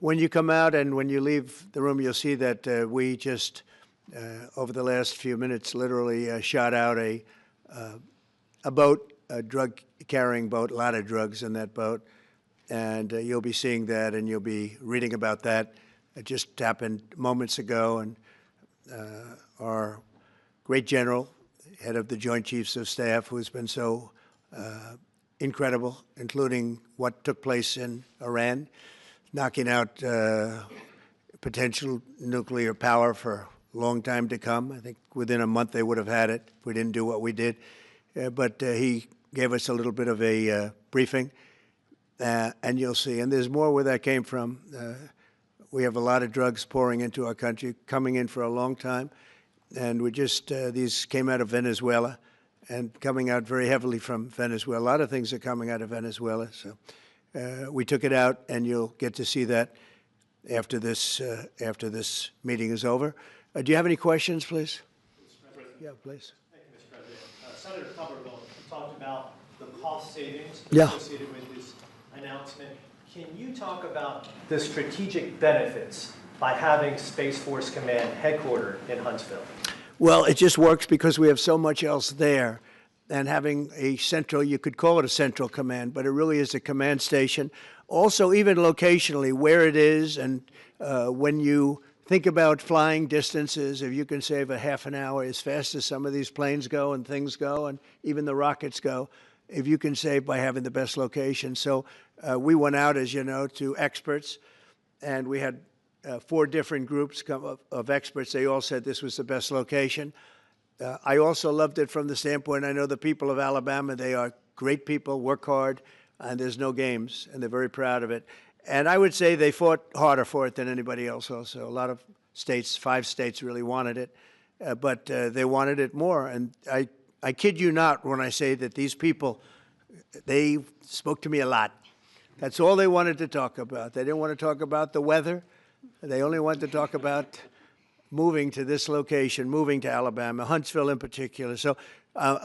when you come out and when you leave the room, you'll see that we just, over the last few minutes, literally shot out a boat, a drug-carrying boat, a lot of drugs in that boat. And you'll be seeing that, and you'll be reading about that. It just happened moments ago, and our great general, head of the Joint Chiefs of Staff, who's been so incredible, including what took place in Iran, knocking out potential nuclear power for a long time to come. I think within a month they would have had it if we didn't do what we did. But he gave us a little bit of a briefing, and you'll see. And there's more where that came from. We have a lot of drugs pouring into our country, coming in for a long time. And we just, these came out of Venezuela and coming out very heavily from Venezuela. A lot of things are coming out of Venezuela. So we took it out, and you'll get to see that after this meeting is over. Do you have any questions, please? Yeah, please. Thank you, Mr. President. Senator Cumberland talked about the cost savings Yeah. associated with this announcement. Can you talk about the strategic benefits by having Space Force Command headquartered in Huntsville? Well, it just works because we have so much else there. And having a central, you could call it a central command, but it really is a command station. Also, even locationally, where it is, and when you think about flying distances, if you can save a half an hour as fast as some of these planes go and things go, and even the rockets go, if you can save by having the best location. So we went out, as you know, to experts, and we had 4 different groups of experts. They all said this was the best location. I also loved it from the standpoint, I know the people of Alabama, they are great people, work hard, and there's no games, and they're very proud of it. And I would say they fought harder for it than anybody else also. A lot of states, 5 states really wanted it, but they wanted it more. And I kid you not when I say that these people, they spoke to me a lot. That's all they wanted to talk about. They didn't want to talk about the weather. They only wanted to talk about moving to this location, moving to Alabama, Huntsville in particular. So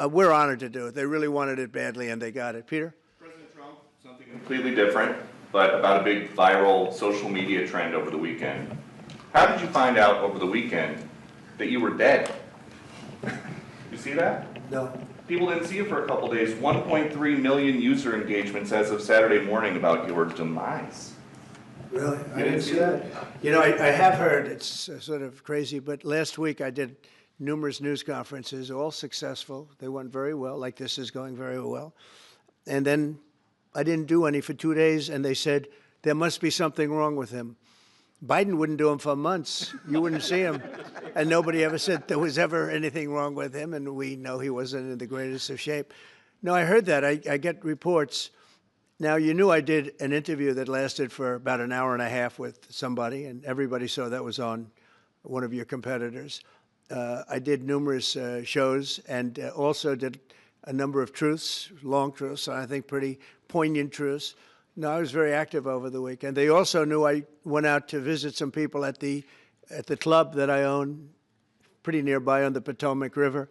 we're honored to do it. They really wanted it badly, and they got it. Peter? President Trump, something completely different, but about a big viral social media trend over the weekend. How did you find out over the weekend that you were dead? You see that? No. People didn't see you for a couple days. 1.3 million user engagements as of Saturday morning about your demise. Really? I didn't see that. You know, I have heard, it's sort of crazy, but last week I did numerous news conferences, all successful. They went very well, like this is going very well. And then I didn't do any for 2 days, and they said, there must be something wrong with him. Biden wouldn't do them for months. You wouldn't see him. And nobody ever said there was ever anything wrong with him, and we know he wasn't in the greatest of shape. No, I heard that. I get reports. Now, you knew I did an interview that lasted for about an hour and a half with somebody, and everybody saw that was on one of your competitors. I did numerous shows and also did a number of truths, long truths, and I think pretty poignant truths. No, I was very active over the weekend. They also knew I went out to visit some people at the club that I own, pretty nearby on the Potomac River.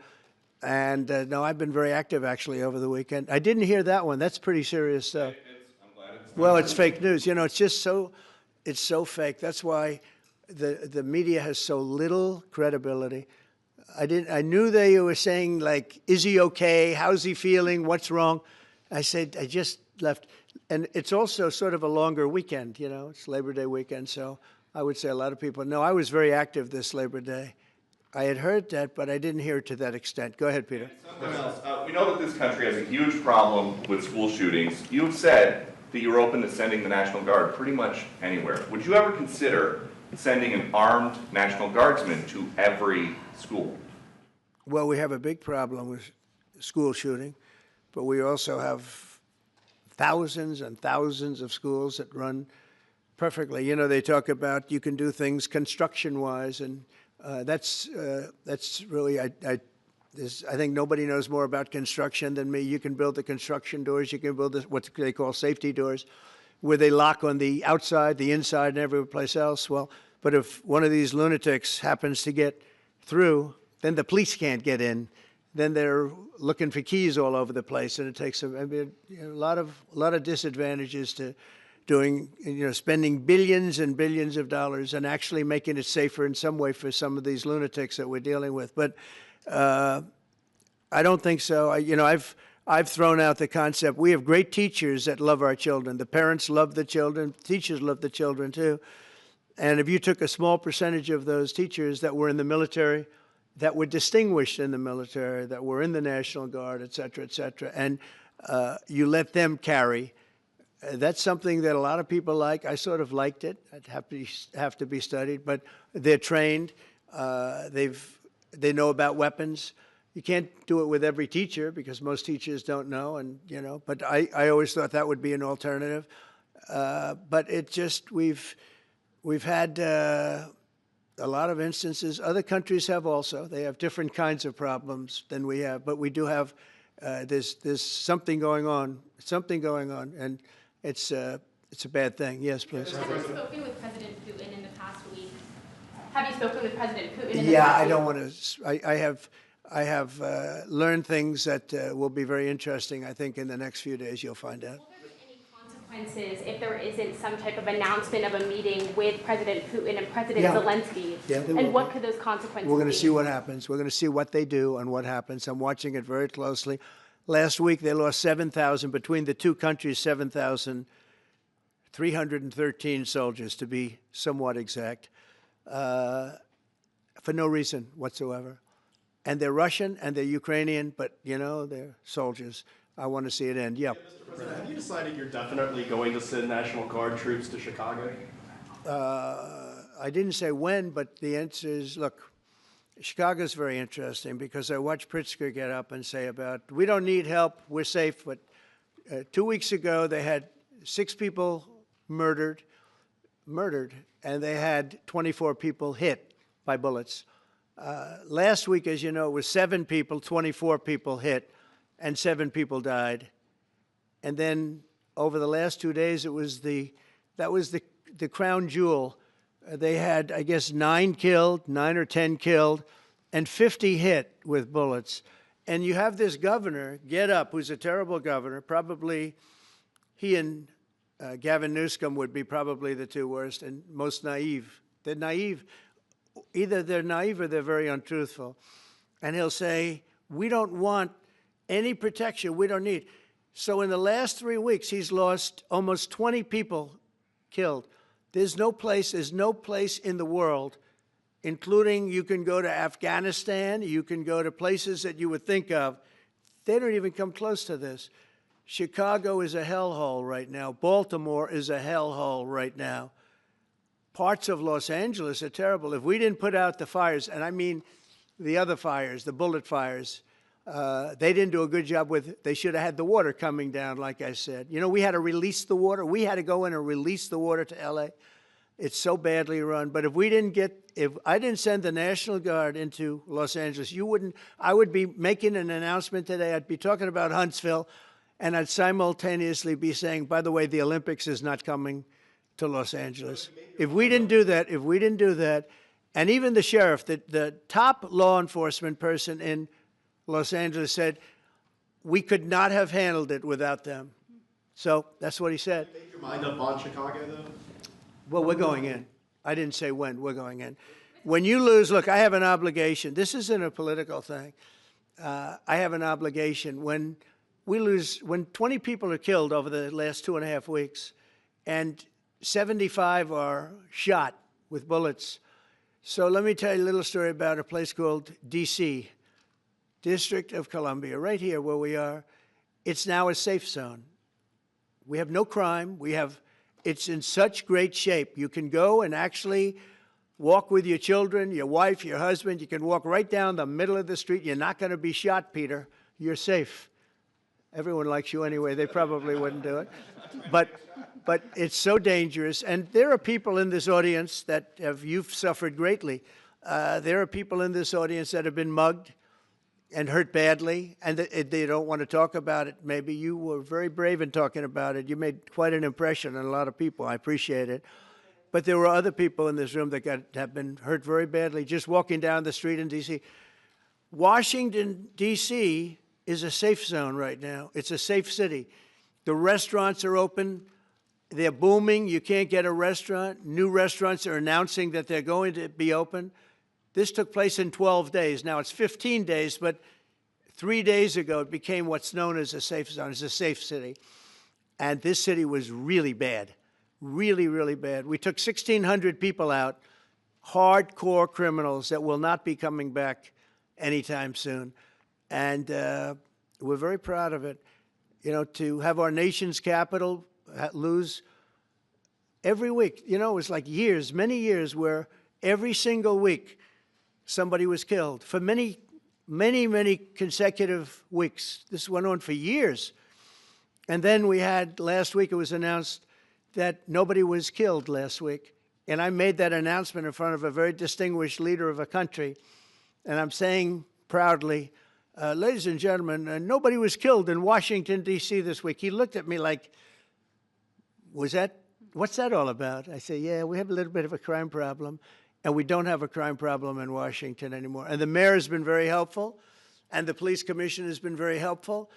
And no, I've been very active actually over the weekend. I didn't hear that one. That's pretty serious stuff. I'm glad it's Well, it's fake news. You know, it's just it's so fake. That's why the media has so little credibility. I knew they were saying, like, is he okay? How's he feeling? What's wrong? I said, I just left. And it's also sort of a longer weekend, you know. It's Labor Day weekend, so I would say a lot of people know. I was very active this Labor Day. I had heard that, but I didn't hear it to that extent. Go ahead, Peter. We know that this country has a huge problem with school shootings. You've said that you're open to sending the National Guard pretty much anywhere. Would you ever consider sending an armed National Guardsman to every school? Well, we have a big problem with school shooting, but we also have thousands and thousands of schools that run perfectly. You know, they talk about you can do things construction-wise, and that's really, I think nobody knows more about construction than me. You can build the construction doors. You can build what they call safety doors, where they lock on the outside, the inside, and every place else. Well, but if one of these lunatics happens to get through, then the police can't get in. Then they're looking for keys all over the place, and it takes a lot of disadvantages to doing, spending billions and billions of dollars and actually making it safer in some way for some of these lunatics that we're dealing with. But I don't think so. I've thrown out the concept. We have great teachers that love our children. The parents love the children. Teachers love the children too. And if you took a small percentage of those teachers that were in the military, that were distinguished in the military, that were in the National Guard, et cetera, and you let them carry, that's something that a lot of people like. I sort of liked it. It'd have to be studied, but they're trained. They know about weapons. You can't do it with every teacher because most teachers don't know, and But I always thought that would be an alternative. But it just we've had a lot of instances. Other countries have also. They have different kinds of problems than we have, but we do have. There's something going on. And it's a bad thing. Yes, please. Have you spoken with President Putin in the past week? Have you spoken with President Putin in the past week? Yeah, I don't want to. I have learned things that will be very interesting. I think in the next few days you'll find out. Will there be any consequences if there isn't some type of announcement of a meeting with President Putin and President Zelensky? Yeah, and what could those consequences be? We're going to see what happens. We're going to see what they do and what happens. I'm watching it very closely. Last week they lost 7,000, between the two countries, 7,313 soldiers, to be somewhat exact, for no reason whatsoever. And they're Russian and they're Ukrainian, but, they're soldiers. I want to see it end. Yeah. Mr. President, have you decided you're definitely going to send National Guard troops to Chicago? I didn't say when, but the answer is, look, Chicago's very interesting because I watched Pritzker get up and say about, we don't need help, we're safe. But 2 weeks ago, they had 6 people murdered, and they had 24 people hit by bullets. Last week, as you know, it was 7 people, 24 people hit, and 7 people died. And then over the last 2 days, that was the crown jewel. They had, I guess, 9 or 10 killed, and 50 hit with bullets. And you have this governor get up, who's a terrible governor. Probably he and Gavin Newsom would be probably the 2 worst and most naive. They're naive. Either they're naive or they're very untruthful. And he'll say, we don't want any protection. We don't need. So in the last 3 weeks, he's lost almost 20 people killed. There's no place in the world, including you can go to Afghanistan, you can go to places that you would think of. They don't even come close to this. Chicago is a hellhole right now. Baltimore is a hellhole right now. Parts of Los Angeles are terrible. If we didn't put out the fires, and I mean the other fires, the bullet fires, they didn't do a good job with, they should have had the water coming down, like I said. We had to release the water. We had to go in and release the water to L.A. It's so badly run. But if I didn't send the National Guard into Los Angeles, I would be making an announcement today. I'd be talking about Huntsville, and I'd simultaneously be saying, by the way, the Olympics is not coming to Los Angeles. If we didn't do that, and even the sheriff, the top law enforcement person in Los Angeles said, we could not have handled it without them. So that's what he said. Make your mind up on Chicago, though? Well, we're going in. I didn't say when. We're going in. When you lose, look, I have an obligation. This isn't a political thing. I have an obligation. When we lose, when 20 people are killed over the last 2.5 weeks, and 75 are shot with bullets. So let me tell you a little story about a place called D.C., District of Columbia, right here where we are. It's now a safe zone. We have no crime. It's in such great shape. You can go and actually walk with your children, your wife, your husband. You can walk right down the middle of the street. You're not going to be shot, Peter. You're safe. Everyone likes you anyway. They probably wouldn't do it. But it's so dangerous. And there are people in this audience that you've suffered greatly. There are people in this audience that have been mugged and hurt badly, and they don't want to talk about it. Maybe you were very brave in talking about it. You made quite an impression on a lot of people. I appreciate it. But there were other people in this room that have been hurt very badly just walking down the street in D.C. Washington, D.C. is a safe zone right now. It's a safe city. The restaurants are open. They're booming. You can't get a restaurant. New restaurants are announcing that they're going to be open. This took place in 12 days. Now it's 15 days, but 3 days ago it became what's known as a safe zone. It's a safe city. And this city was really bad, really, really bad. We took 1,600 people out, hardcore criminals that will not be coming back anytime soon. And we're very proud of it. You know, to have our nation's capital lose every week, you know, it was like years, many years, where every single week somebody was killed for many, many, many consecutive weeks. This went on for years. And then we had, last week it was announced that nobody was killed last week. And I made that announcement in front of a very distinguished leader of a country. And I'm saying proudly, ladies and gentlemen, nobody was killed in Washington, D.C. this week. He looked at me like, what's that all about? I say, yeah, we have a little bit of a crime problem, and we don't have a crime problem in Washington anymore. And the mayor has been very helpful, and the police commission has been very helpful,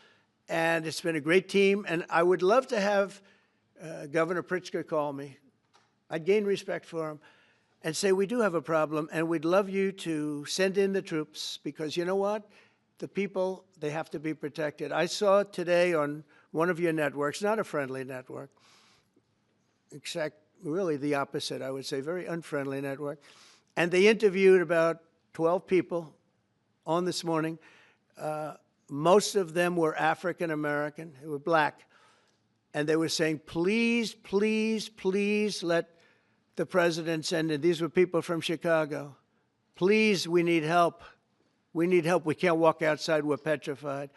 and it's been a great team. And I would love to have Governor Pritzker call me. I'd gain respect for him and say, we do have a problem, and we'd love you to send in the troops, because you know what? The people, they have to be protected. I saw today on one of your networks, not a friendly network, except really the opposite, I would say, very unfriendly network. And they interviewed about 12 people on this morning. Most of them were African American, they were black. And they were saying, please, please, please let the president send in. These were people from Chicago. Please, we need help. We need help. We can't walk outside. We're petrified.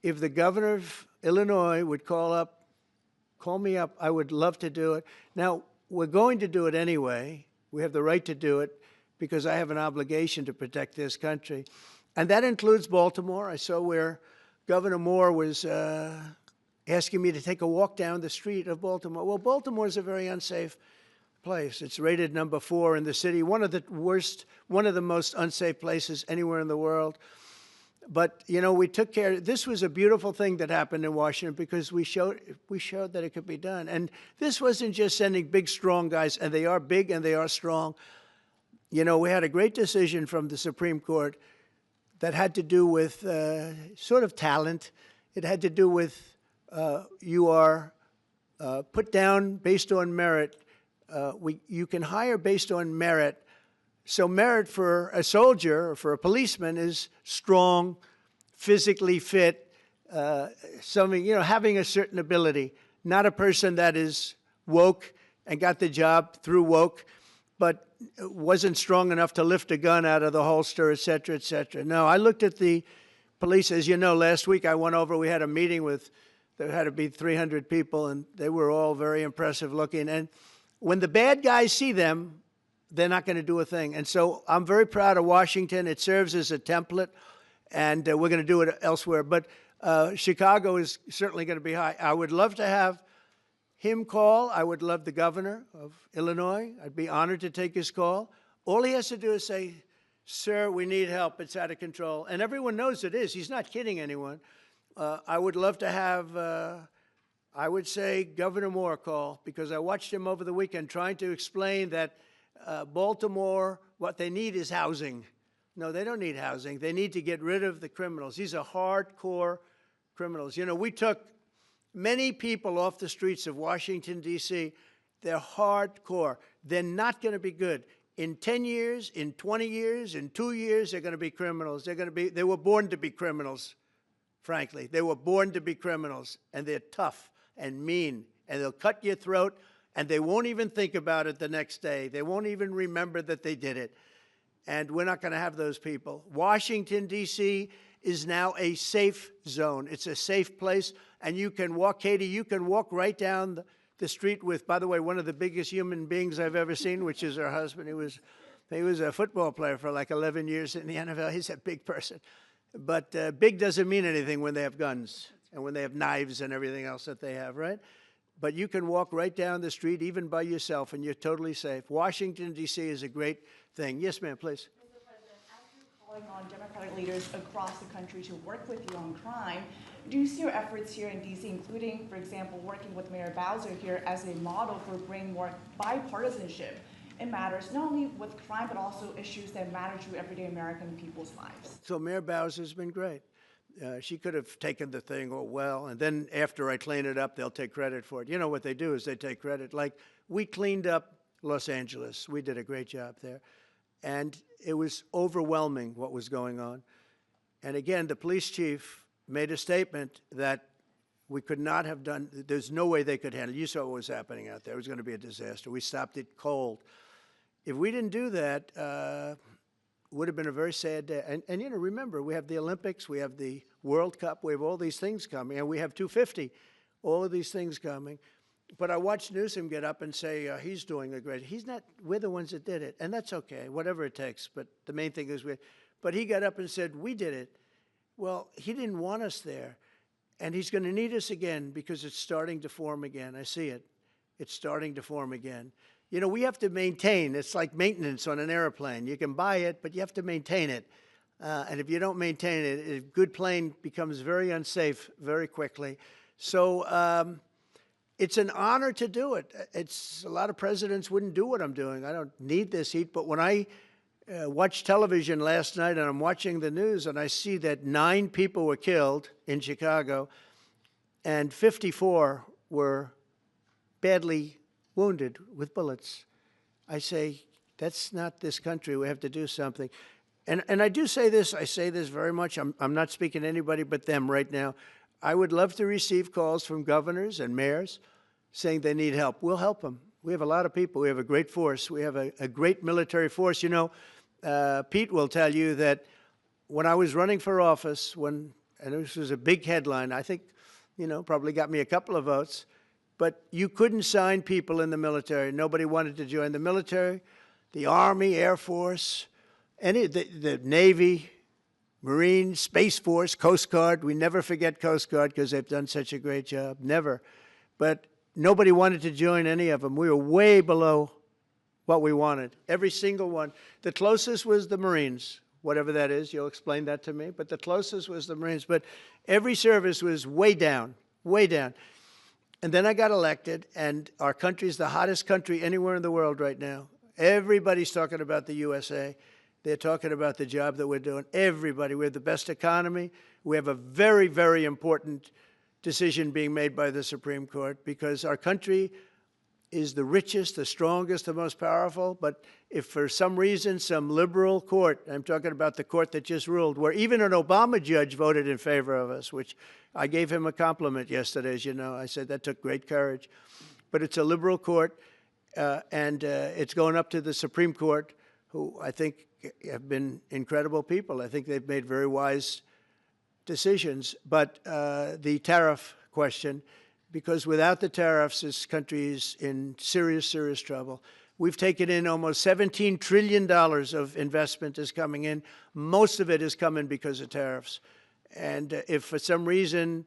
If the governor of Illinois would call me up, I would love to do it. Now, we're going to do it anyway. We have the right to do it because I have an obligation to protect this country. And that includes Baltimore. I saw where Governor Moore was asking me to take a walk down the street of Baltimore. Well, Baltimore is a very unsafe place. It's rated number 4 in the city, one of the most unsafe places anywhere in the world. But, you know, we took care. This was a beautiful thing that happened in Washington because we showed that it could be done. And this wasn't just sending big, strong guys, and they are big and they are strong. You know, we had a great decision from the Supreme Court that had to do with sort of talent. It had to do with you are put down based on merit. You can hire based on merit. So merit for a soldier or for a policeman is strong, physically fit, having a certain ability, not a person that is woke and got the job through woke, but wasn't strong enough to lift a gun out of the holster, et cetera, et cetera. No, I looked at the police. As you know, last week I went over, we had a meeting there had to be 300 people, and they were all very impressive looking. And when the bad guys see them, they're not going to do a thing. And so I'm very proud of Washington. It serves as a template, and we're going to do it elsewhere. But Chicago is certainly going to be high. I would love to have him call. I would love the governor of Illinois. I'd be honored to take his call. All he has to do is say, sir, we need help. It's out of control. And everyone knows it is. He's not kidding anyone. I would love to have, I would say, Governor Moore call, because I watched him over the weekend trying to explain that Baltimore, what they need is housing. No, they don't need housing. They need to get rid of the criminals. These are hardcore criminals. You know, we took many people off the streets of Washington, D.C. They're hardcore. They're not going to be good. In 10 years, in 20 years, in 2 years, they're going to be criminals. They were born to be criminals, frankly. They were born to be criminals, and they're tough and mean, and they'll cut your throat, and they won't even think about it the next day. They won't even remember that they did it. And we're not going to have those people. Washington, D.C. is now a safe zone. It's a safe place, and you can walk, Katie, you can walk right down the street with, by the way, one of the biggest human beings I've ever seen, which is her husband. He was a football player for like 11 years in the NFL. He's a big person. But big doesn't mean anything when they have guns and when they have knives and everything else that they have, right? But you can walk right down the street, even by yourself, and you're totally safe. Washington, D.C. is a great thing. Yes, ma'am, please. Mr. President, as you're calling on Democratic leaders across the country to work with you on crime, Do you see your efforts here in DC, including, for example, working with Mayor Bowser here as a model for bringing more bipartisanship in matters, not only with crime, but also issues that matter to everyday American people's lives? So Mayor Bowser's been great. She could have taken the thing, oh, well, and then after I clean it up, they'll take credit for it. You know what they do is they take credit. Like, we cleaned up Los Angeles. We did a great job there. And it was overwhelming what was going on. And again, the police chief made a statement that we could not have done, there's no way they could handle it. You saw what was happening out there. It was going to be a disaster. We stopped it cold. If we didn't do that, would have been a very sad day. And you know, remember, we have the Olympics, we have the World Cup, we have all these things coming, and we have 250, all of these things coming. But I watched Newsom get up and say he's doing a great, he's not, we're the ones that did it, and that's okay, whatever it takes. But the main thing is but he got up and said, we did it. Well, he didn't want us there, and he's going to need us again because it's starting to form again. I see it. It's starting to form again. You know, we have to maintain. It's like maintenance on an airplane. You can buy it, but you have to maintain it. And if you don't maintain it, a good plane becomes very unsafe very quickly. So it's an honor to do it. A lot of presidents wouldn't do what I'm doing. I don't need this heat. But when I watched television last night and I'm watching the news and I see that 9 people were killed in Chicago and 54 were badly wounded with bullets, I say, that's not this country. We have to do something. And I do say this, I say this very much. I'm not speaking to anybody but them right now. I would love to receive calls from governors and mayors saying they need help. We'll help them. We have a lot of people. We have a great force. We have a great military force. You know, Pete will tell you that when I was running for office, and this was a big headline, I think, you know, probably got me a couple of votes, but you couldn't sign people in the military. Nobody wanted to join the military, the Army, Air Force, the Navy, Marines, Space Force, Coast Guard. We never forget Coast Guard because they've done such a great job. Never. But nobody wanted to join any of them. We were way below what we wanted. Every single one. The closest was the Marines, whatever that is. You'll explain that to me. But the closest was the Marines. But every service was way down, way down. And then I got elected, and our country's the hottest country anywhere in the world right now. Everybody's talking about the USA. They're talking about the job that we're doing. Everybody. We have the best economy. We have a very, very important decision being made by the Supreme Court because our country is the richest, the strongest, the most powerful. But if for some reason some liberal court, I'm talking about the court that just ruled, where even an Obama judge voted in favor of us, which I gave him a compliment yesterday, as you know. I said that took great courage. But it's a liberal court, and it's going up to the Supreme Court, who I think have been incredible people. I think they've made very wise decisions. But the tariff question, because without the tariffs, this country is in serious, serious trouble. We've taken in almost $17 trillion of investment is coming in. Most of it is coming because of tariffs. And if for some reason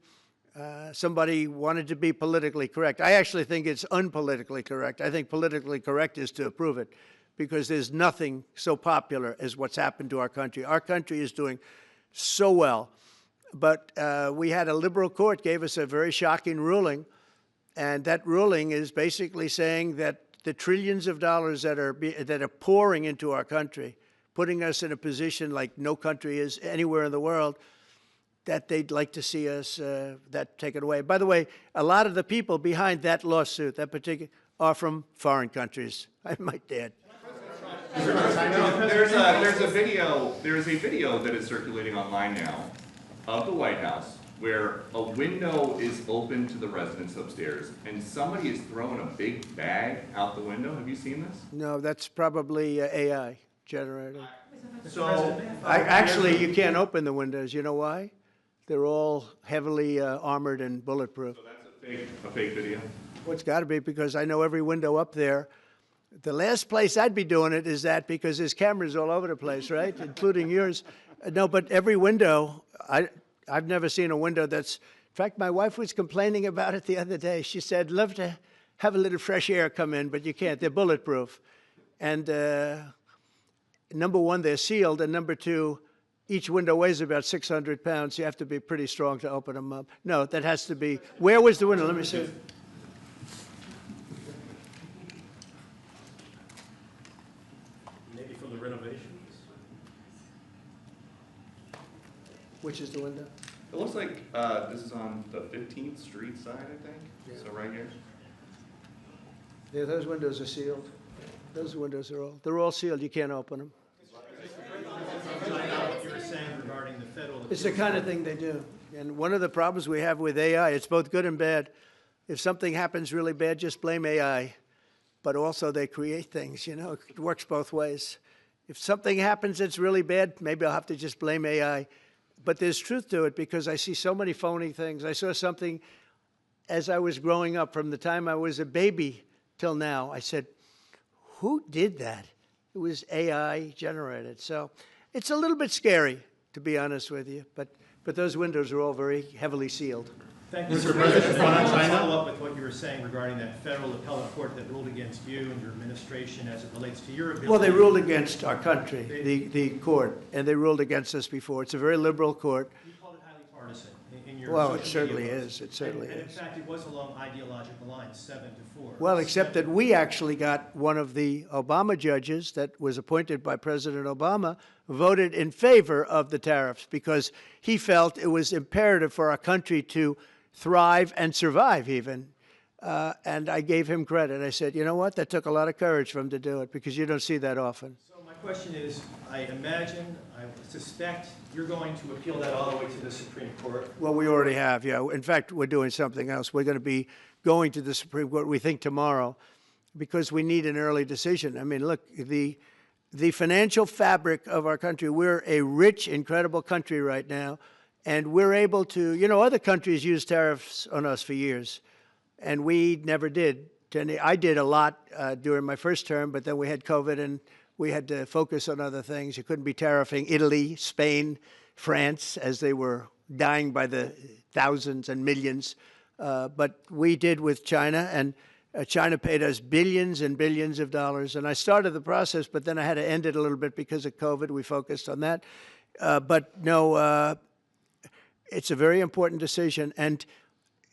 somebody wanted to be politically correct, I actually think it's unpolitically correct. I think politically correct is to approve it because there's nothing so popular as what's happened to our country. Our country is doing so well. But we had a liberal court gave us a very shocking ruling, and that ruling is basically saying that the trillions of dollars that are pouring into our country, putting us in a position like no country is anywhere in the world, that they'd like to see us that taken away. By the way, a lot of the people behind that lawsuit, that particular, are from foreign countries. I might add. There's a video that is circulating online now of the White House where a window is open to the residents upstairs and somebody is throwing a big bag out the window. Have you seen this? No, that's probably AI generated. So Actually, you can't open the windows. You know why? They're all heavily armored and bulletproof. So that's a fake video? Well, it's got to be because I know every window up there. The last place I'd be doing it is that because there's cameras all over the place, right, including yours. No, but every window, I've never seen a window that's, in fact, my wife was complaining about it the other day. She said, love to have a little fresh air come in, but you can't. They're bulletproof. And number one, they're sealed, and number two, each window weighs about 600 pounds. You have to be pretty strong to open them up. No, that has to be, where was the window? Let me see. Maybe from the renovations? Which is the window? It looks like this is on the 15th Street side, I think. Yeah. So right here. Yeah, those windows are sealed. Those windows they're all sealed. You can't open them. What you were saying regarding the federal. It's the kind of thing they do. And one of the problems we have with AI, it's both good and bad. If something happens really bad, just blame AI. But also they create things, you know, it works both ways. If something happens that's really bad, maybe I'll have to just blame AI. But there's truth to it because I see so many phony things. I saw something as I was growing up from the time I was a baby till now. I said, who did that? It was AI generated. So it's a little bit scary, to be honest with you. But those windows are all very heavily sealed. Thank you, Mr. President. I want to follow up with what you were saying regarding that federal appellate court that ruled against you and your administration as it relates to your ability. Well, they ruled against our country, the court, and they ruled against us before. It's a very liberal court. You called it highly partisan in your Well, social it certainly media posts. is. It certainly and in is. fact, it was along ideological lines, 7-4. Well, except that we actually got one of the Obama judges that was appointed by President Obama voted in favor of the tariffs because he felt it was imperative for our country to thrive and survive even. And I gave him credit. I said, you know what? That took a lot of courage for him to do it because you don't see that often. So my question is, I suspect you're going to appeal that all the way to the Supreme Court. Well, we already have, yeah. In fact, we're doing something else. We're going to be going to the Supreme Court, we think, tomorrow because we need an early decision. I mean, look, the financial fabric of our country, we're a rich, incredible country right now. And we're able to, you know, other countries use tariffs on us for years, and we never did. I did a lot during my first term, but then we had COVID, and we had to focus on other things. You couldn't be tariffing Italy, Spain, France, as they were dying by the thousands and millions. But we did with China, and China paid us billions and billions of dollars. And I started the process, but then I had to end it a little bit because of COVID. We focused on that. But no, it's a very important decision. And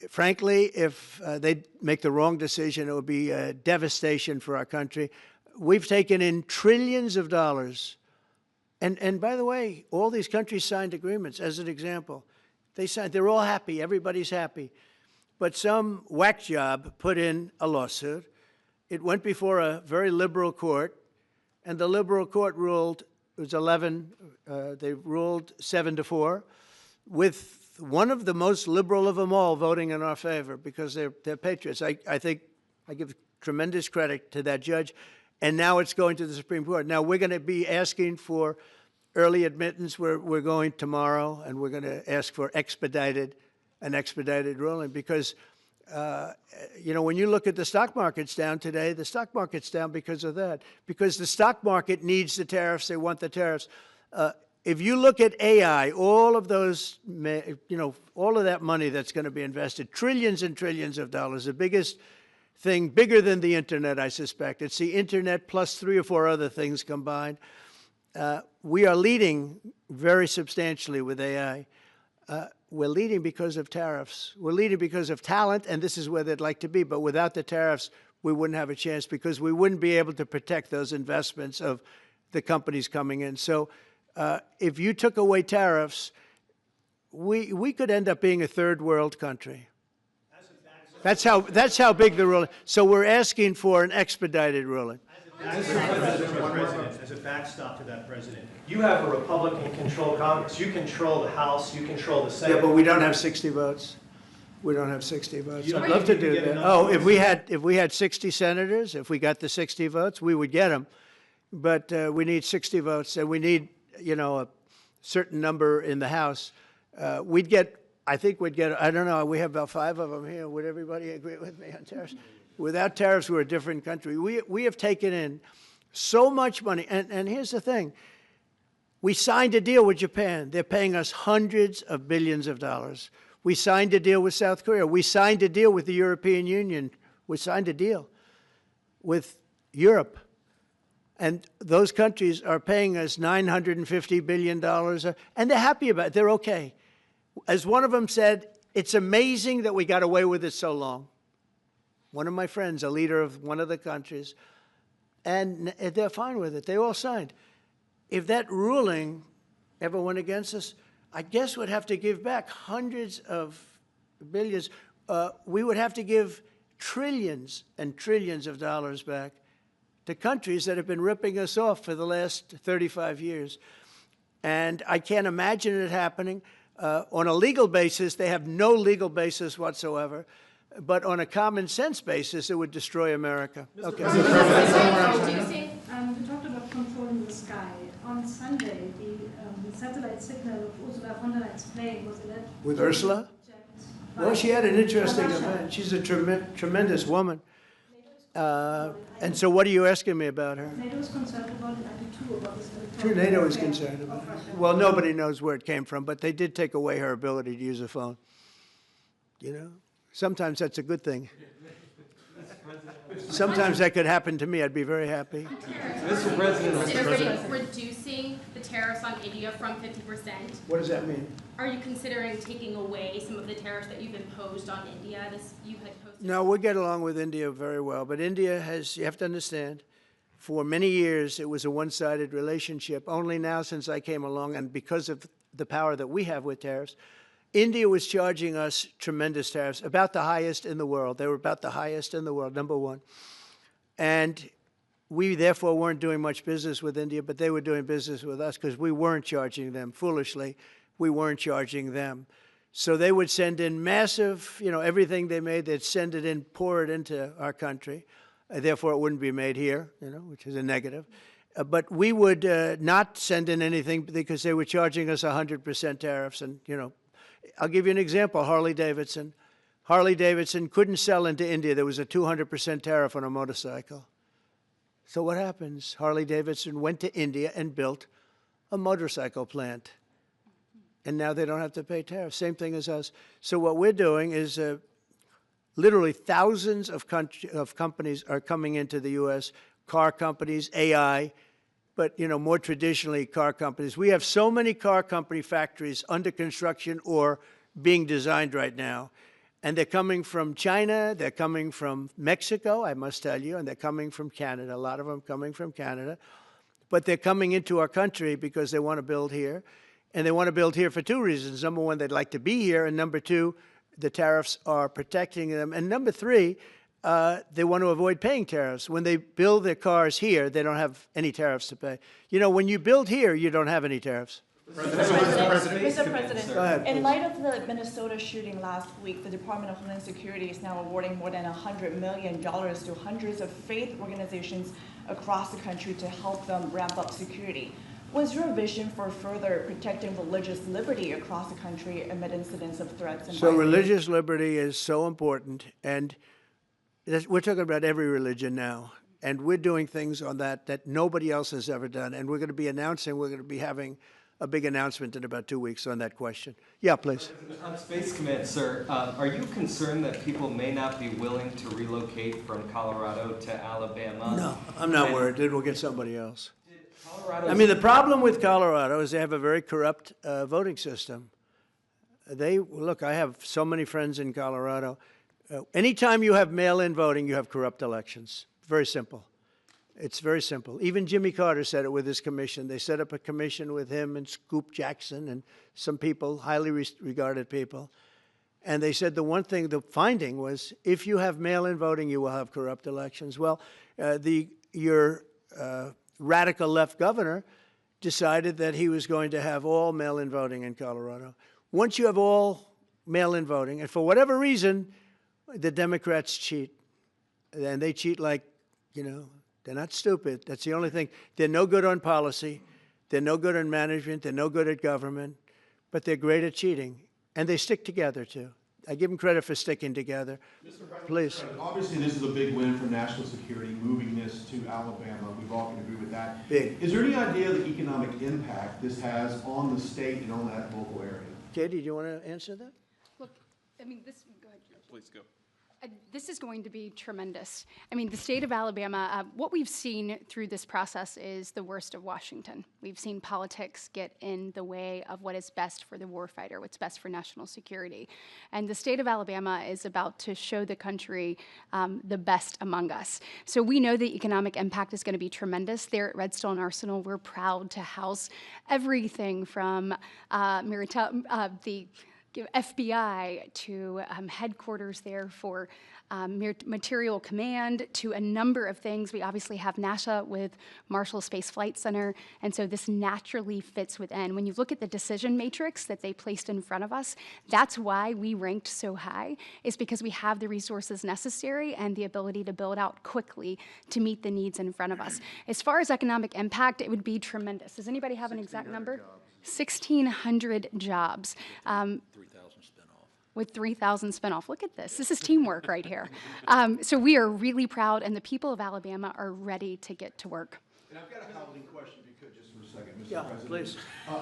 frankly, if they make the wrong decision, it would be a devastation for our country. We've taken in trillions of dollars. And by the way, all these countries signed agreements, as an example. They're all happy. Everybody's happy. But some whack job put in a lawsuit. It went before a very liberal court. And the liberal court ruled, it was 11, they ruled 7-4. With one of the most liberal of them all voting in our favor because they're patriots. I think I give tremendous credit to that judge. And now it's going to the Supreme Court. Now we're going to be asking for early admittance. We're going tomorrow, and we're going to ask for an expedited ruling because, you know, when you look at the stock market's down today, the stock market's down because of that. Because the stock market needs the tariffs. They want the tariffs. If you look at AI, all of those, you know, all of that money that's going to be invested, trillions and trillions of dollars, the biggest thing, bigger than the internet, I suspect. It's the internet plus 3 or 4 other things combined. We are leading very substantially with AI. We're leading because of tariffs. We're leading because of talent, and this is where they'd like to be. But without the tariffs, we wouldn't have a chance because we wouldn't be able to protect those investments of the companies coming in. So if you took away tariffs, we could end up being a third world country. That's how big the ruling. So we're asking for an expedited ruling. As a backstop to that, President, you have a Republican-controlled Congress. You control the House. You control the Senate. Yeah, but we don't have 60 votes. We don't have 60 votes. You don't I'd love to think you do can get that. enough Oh, votes? if we had 60 senators, if we got the 60 votes, we would get them. But we need 60 votes, and we need, you know, a certain number in the House. I think we'd get, I don't know, we have about 5 of them here. Would everybody agree with me on tariffs? Without tariffs, we're a different country. We have taken in so much money. And here's the thing. We signed a deal with Japan. They're paying us hundreds of billions of dollars. We signed a deal with South Korea. We signed a deal with the European Union. We signed a deal with Europe. And those countries are paying us $950 billion, and they're happy about it. They're okay. As one of them said, it's amazing that we got away with it so long. One of my friends, a leader of one of the countries, and they're fine with it. They all signed. If that ruling ever went against us, I guess we'd have to give back hundreds of billions. We would have to give trillions and trillions of dollars back to countries that have been ripping us off for the last 35 years. And I can't imagine it happening. On a legal basis, they have no legal basis whatsoever. But on a common sense basis, it would destroy America. Okay. We talked about controlling the sky. On Sunday, the satellite signal of Ursula von der Leyen's plane was alleged. With Ursula? Well, she had an interesting event. She's a tremendous woman. And so what are you asking me about her? NATO is concerned about it, I do too, about this. Sure, NATO is concerned about it. Well, nobody knows where it came from, but they did take away her ability to use a phone. You know? Sometimes that's a good thing. Sometimes that could happen to me. I'd be very happy. Mr. President, reducing the tariffs on India from 50%. What does that mean? Are you considering taking away some of the tariffs that you've imposed on India? You had posted. No, we get along with India very well. But India has, you have to understand, for many years it was a one-sided relationship. Only now since I came along, and because of the power that we have with tariffs, India was charging us tremendous tariffs, about the highest in the world. They were about the highest in the world, number one. And we, therefore, weren't doing much business with India, but they were doing business with us because we weren't charging them. Foolishly, we weren't charging them. So they would send in massive, everything they made, they'd send it in, pour it into our country. Therefore, it wouldn't be made here, which is a negative. But we would not send in anything because they were charging us 100% tariffs. And, I'll give you an example, Harley-Davidson. Harley-Davidson couldn't sell into India. There was a 200% tariff on a motorcycle. So what happens? Harley-Davidson went to India and built a motorcycle plant. And now they don't have to pay tariffs. Same thing as us. So what we're doing is literally thousands of companies are coming into the U.S., car companies, AI, but, more traditionally, car companies. We have so many car company factories under construction or being designed right now. And they're coming from China, they're coming from Mexico, I must tell you, and they're coming from Canada, a lot of them coming from Canada. But they're coming into our country because they want to build here. And they want to build here for two reasons. Number one, they'd like to be here. And number two, the tariffs are protecting them. And number three, they want to avoid paying tariffs. When they build their cars here, they don't have any tariffs to pay. When you build here, you don't have any tariffs. Mr. President, Go ahead, in please. light of the Minnesota shooting last week, the Department of Homeland Security is now awarding more than $100 million to hundreds of faith organizations across the country to help them ramp up security. What's your vision for further protecting religious liberty across the country amid incidents of threats and So violence? religious liberty is so important, and we're talking about every religion now, and we're doing things on that nobody else has ever done, and we're going to be having a big announcement in about 2 weeks on that question. Yeah, please. On Space Command, sir, are you concerned that people may not be willing to relocate from Colorado to Alabama? No, I'm not worried. It will get somebody else. Colorado. I mean, the problem with Colorado is they have a very corrupt voting system. Look, I have so many friends in Colorado. Anytime you have mail-in voting, you have corrupt elections. Very simple. It's very simple. Even Jimmy Carter said it with his commission. They set up a commission with him and Scoop Jackson and some people, highly regarded people. And they said the finding was, if you have mail-in voting, you will have corrupt elections. Well, your radical left governor decided that he was going to have all mail-in voting in Colorado. Once you have all mail-in voting, and for whatever reason, the Democrats cheat. And they cheat like, they're not stupid. That's the only thing. They're no good on policy. They're no good on management. They're no good at government. But they're great at cheating. And they stick together, too. I give them credit for sticking together. Mr. President, please. Obviously, this is a big win for national security, moving this to Alabama. We've all can agree with that. Big. Is there any idea of the economic impact this has on the state and on that local area? Katie, do you want to answer that? Look, I mean, go ahead, George. Please go. This is going to be tremendous. I mean, the state of Alabama, what we've seen through this process is the worst of Washington. We've seen politics get in the way of what is best for the warfighter, what's best for national security. And the state of Alabama is about to show the country the best among us. So we know the economic impact is going to be tremendous. There at Redstone Arsenal, we're proud to house everything from the FBI to headquarters there for material command to a number of things. We obviously have NASA with Marshall Space Flight Center, and so this naturally fits within. When you look at the decision matrix that they placed in front of us, that's why we ranked so high, is because we have the resources necessary and the ability to build out quickly to meet the needs in front of us. As far as economic impact, it would be tremendous. Does anybody have an exact number? 1,600 jobs. 3,000 spin-off. With 3,000 spin-off. Look at this. This is teamwork right here. So we are really proud, and the people of Alabama are ready to get to work. And I've got a housing question, if you could, just for a second, Mr. Yeah, President. please.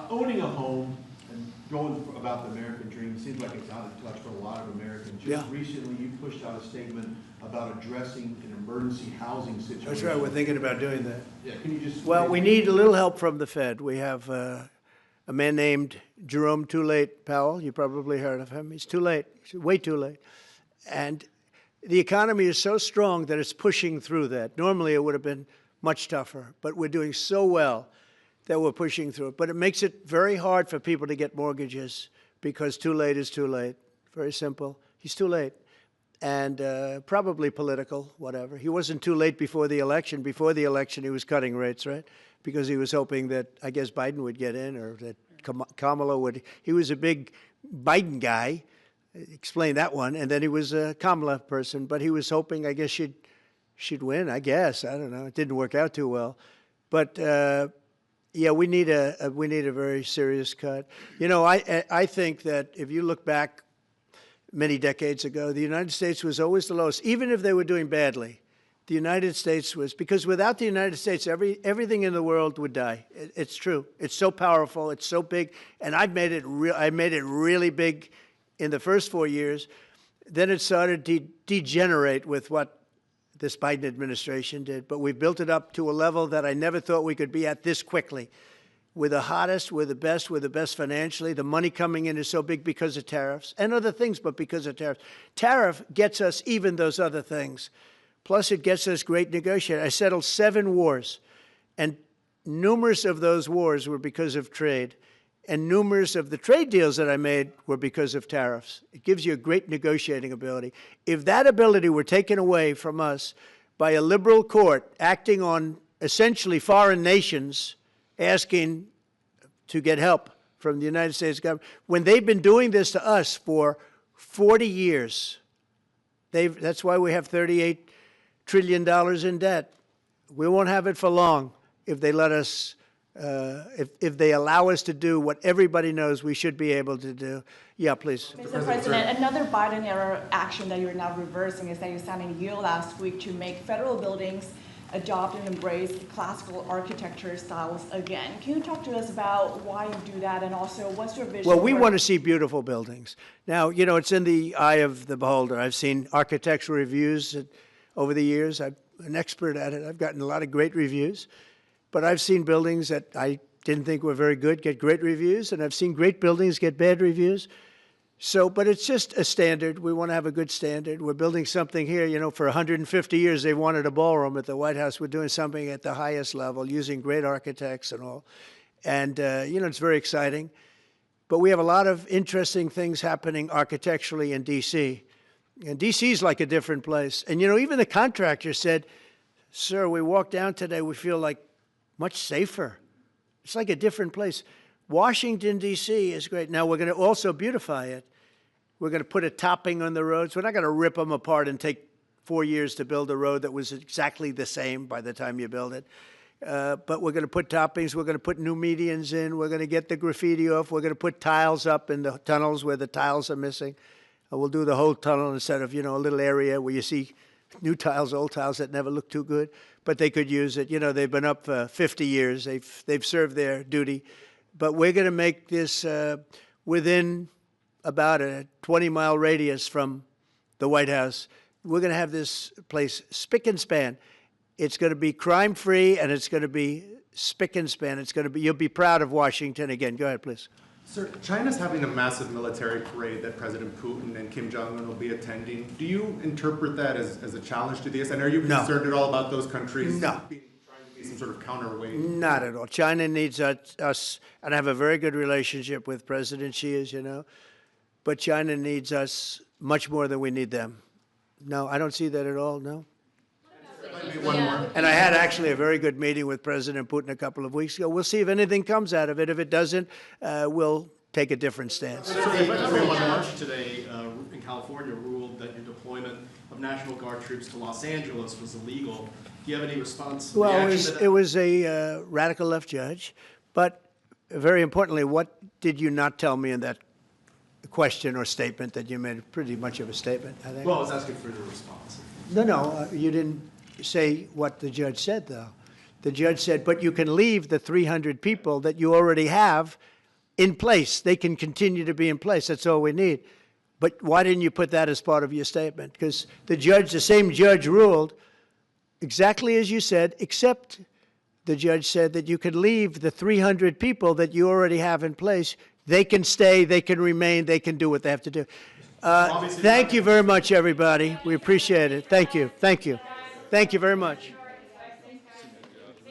Owning a home and going about the American dream seems like it's out of touch for a lot of Americans. Yeah. Just recently, you pushed out a statement about addressing an emergency housing situation. That's right, we're thinking about doing that. Yeah, can you just? Well, we need a little help from the Fed. We have a man named Jerome Too Late Powell. You probably heard of him. He's too late. He's way too late. And the economy is so strong that it's pushing through that. Normally, it would have been much tougher, but we're doing so well that we're pushing through it. But it makes it very hard for people to get mortgages because too late is too late. Very simple. He's too late. And probably political, whatever. He wasn't too late before the election. Before the election, he was cutting rates, right? Because he was hoping that, I guess, Biden would get in or that Kamala would. He was a big Biden guy. Explain that one. And then he was a Kamala person. But he was hoping, I guess, she'd win, I guess. I don't know. It didn't work out too well. But, yeah, we need a very serious cut. You know, I think that if you look back many decades ago, the United States was always the lowest, even if they were doing badly. The United States was, because without the United States, everything in the world would die. It's true. It's so powerful. It's so big. And I made it really big in the first 4 years. Then it started to degenerate with what this Biden administration did. But we built it up to a level that I never thought we could be at this quickly. We're the hottest, we're the best financially. The money coming in is so big because of tariffs and other things, but because of tariffs. Tariff gets us even those other things. Plus, it gets us great negotiating. I settled 7 wars, and numerous of those wars were because of trade, and numerous of the trade deals that I made were because of tariffs. It gives you a great negotiating ability. If that ability were taken away from us by a liberal court acting on essentially foreign nations asking to get help from the United States government, when they've been doing this to us for 40 years, that's why we have $38 trillion in debt. We won't have it for long if they let us, if they allow us to do what everybody knows we should be able to do. Yeah, please. Mr. President, another Biden-era action that you're now reversing is that you signed a deal last week to make federal buildings adopt and embrace classical architecture styles again. Can you talk to us about why you do that, and also what's your vision? Well, we want to see beautiful buildings. Now, you know, it's in the eye of the beholder. I've seen architectural reviews over the years. I'm an expert at it. I've gotten a lot of great reviews. But I've seen buildings that I didn't think were very good get great reviews, and I've seen great buildings get bad reviews. So, but it's just a standard. We want to have a good standard. We're building something here, you know, for 150 years they wanted a ballroom at the White House. We're doing something at the highest level using great architects and all. And, you know, it's very exciting. But we have a lot of interesting things happening architecturally in D.C. And D.C. is like a different place. And, you know, even the contractor said, sir, we walked down today, we feel like much safer. It's like a different place. Washington, D.C. is great. Now, we're going to also beautify it. We're going to put a topping on the roads. We're not going to rip them apart and take 4 years to build a road that was exactly the same by the time you build it. But we're going to put toppings. We're going to put new medians in. We're going to get the graffiti off. We're going to put tiles up in the tunnels where the tiles are missing. We'll do the whole tunnel instead of, you know, a little area where you see new tiles, old tiles that never look too good, but they could use it. You know, they've been up for 50 years. They've served their duty. But we're going to make this within about a 20-mile radius from the White House. we're going to have this place spick and span. It's going to be crime-free, and it's going to be spick and span. It's going to be, you'll be proud of Washington again. Go ahead, please. Sir, China's having a massive military parade that President Putin and Kim Jong-un will be attending. Do you interpret that as a challenge to this? And are you concerned at all about those countries trying to be some sort of counterweight? Not at all. China needs us, and I have a very good relationship with President Xi, as you know, but China needs us much more than we need them. No, I don't see that at all, no. And I had actually a very good meeting with President Putin a couple of weeks ago. We'll see if anything comes out of it. If it doesn't, we'll take a different stance. Everyone March today in California ruled that your deployment of National Guard troops to Los Angeles was illegal. Do you have any response? Well, it was a radical left judge, but very importantly, what did you not tell me in that question or statement that you made? Pretty much of a statement, I think. Well, I was asking for the response. No, you didn't say what the judge said, though. The judge said, but you can leave the 300 people that you already have in place. They can continue to be in place. That's all we need. But why didn't you put that as part of your statement? Because the same judge ruled exactly as you said, except the judge said that you can leave the 300 people that you already have in place. They can stay, they can remain, they can do what they have to do. Thank you very much, everybody. We appreciate it. Thank you. Thank you. Thank you very much.